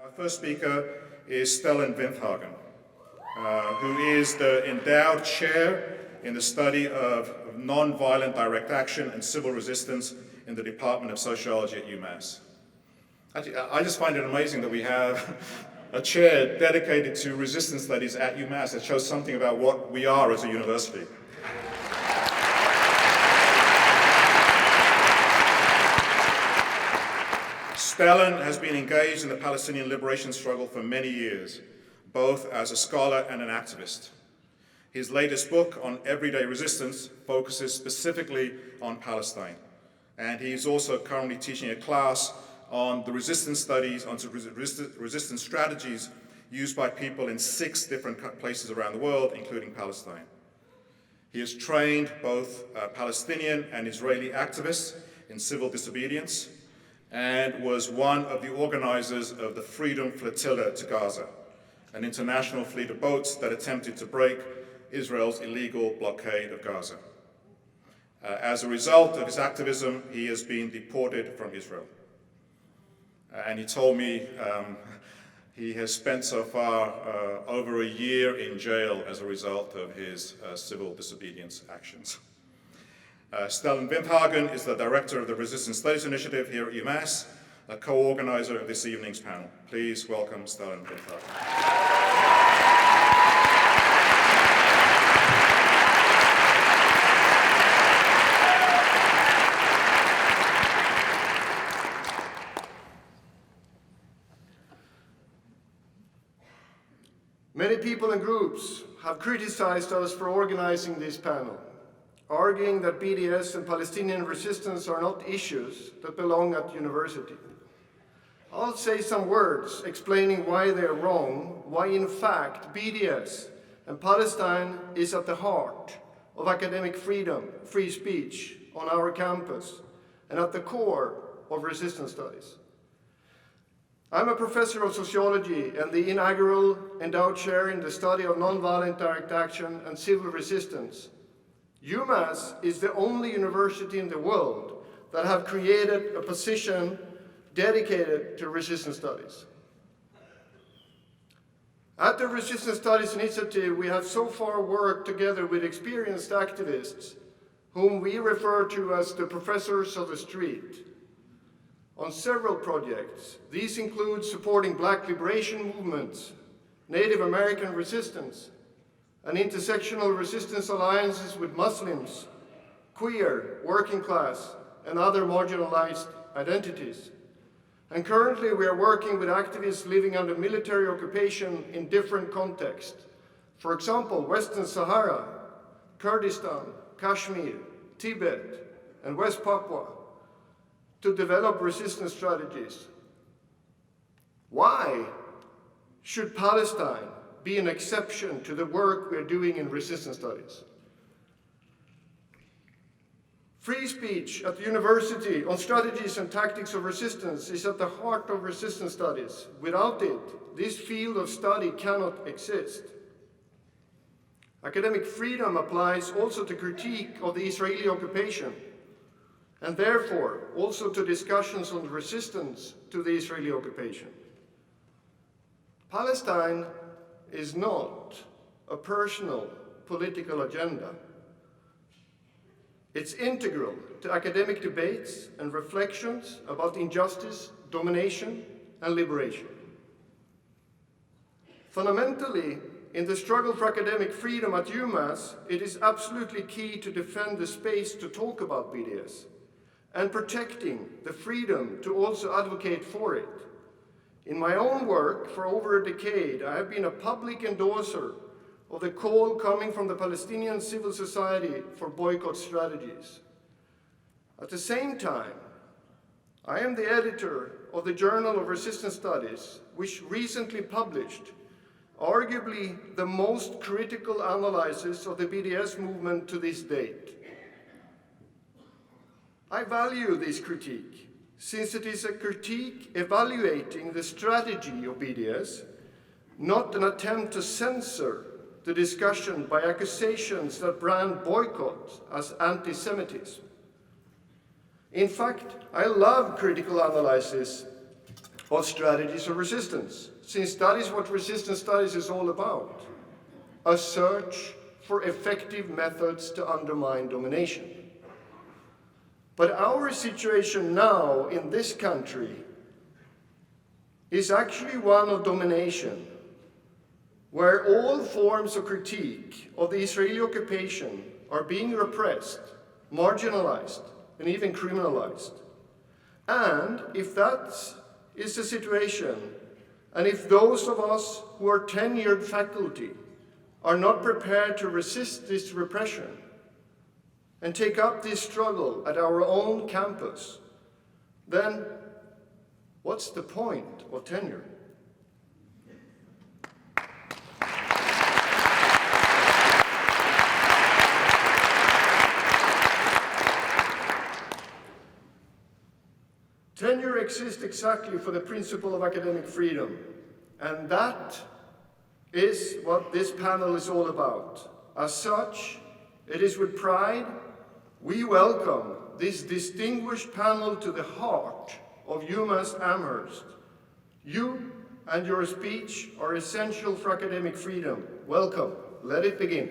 Our first speaker is Stellan Vinthagen, who is the endowed chair in the study of nonviolent direct action and civil resistance in the Department of Sociology at UMass. Actually, I just find it amazing that we have a chair dedicated to resistance studies at UMass. It shows something about what we are as a university. Stellan has been engaged in the Palestinian liberation struggle for many years, both as a scholar and an activist. His latest book on everyday resistance focuses specifically on Palestine, and he's also currently teaching a class on the resistance studies, on resistance strategies used by people in 6 different places around the world, including Palestine. He has trained both Palestinian and Israeli activists in civil disobedience, and was one of the organizers of the Freedom Flotilla to Gaza, an international fleet of boats that attempted to break Israel's illegal blockade of Gaza. As a result of his activism, he has been deported from Israel. And he told me he has spent so far over a year in jail as a result of his civil disobedience actions. Stellan Vinthagen is the director of the Resistance Studies Initiative here at UMass, a co-organizer of this evening's panel. Please welcome Stellan Vinthagen. Many people and groups have criticized us for organizing this panel, arguing that BDS and Palestinian resistance are not issues that belong at university. I'll say some words explaining why they're wrong, why in fact BDS and Palestine is at the heart of academic freedom, free speech on our campus, and at the core of resistance studies. I'm a professor of sociology and the inaugural endowed chair in the study of nonviolent direct action and civil resistance. UMass is the only university in the world that have created a position dedicated to resistance studies. At the Resistance Studies Initiative, we have so far worked together with experienced activists, whom we refer to as the professors of the street, on several projects. These include supporting Black liberation movements, Native American resistance, and intersectional resistance alliances with Muslims, queer, working class, and other marginalized identities. And currently we are working with activists living under military occupation in different contexts. For example, Western Sahara, Kurdistan, Kashmir, Tibet, and West Papua, to develop resistance strategies. Why should Palestine be an exception to the work we're doing in resistance studies? Free speech at the university on strategies and tactics of resistance is at the heart of resistance studies. Without it, this field of study cannot exist. Academic freedom applies also to critique of the Israeli occupation, and therefore also to discussions on resistance to the Israeli occupation. Palestine is not a personal political agenda. It's integral to academic debates and reflections about injustice, domination, and liberation. Fundamentally, in the struggle for academic freedom at UMass, it is absolutely key to defend the space to talk about BDS and protecting the freedom to also advocate for it. In my own work for over a decade, I have been a public endorser of the call coming from the Palestinian civil society for boycott strategies. At the same time, I am the editor of the Journal of Resistance Studies, which recently published arguably the most critical analysis of the BDS movement to this date. I value this critique, since it is a critique evaluating the strategy of BDS, not an attempt to censor the discussion by accusations that brand boycott as anti-Semitism. In fact, I love critical analysis of strategies of resistance, since that is what resistance studies is all about, a search for effective methods to undermine domination. But our situation now in this country is actually one of domination, where all forms of critique of the Israeli occupation are being repressed, marginalized, and even criminalized. And if that is the situation, and if those of us who are tenured faculty are not prepared to resist this repression and take up this struggle at our own campus, then what's the point of tenure? Tenure exists exactly for the principle of academic freedom, and that is what this panel is all about. As such, it is with pride we welcome this distinguished panel to the heart of UMass-Amherst. You and your speech are essential for academic freedom. Welcome. Let it begin.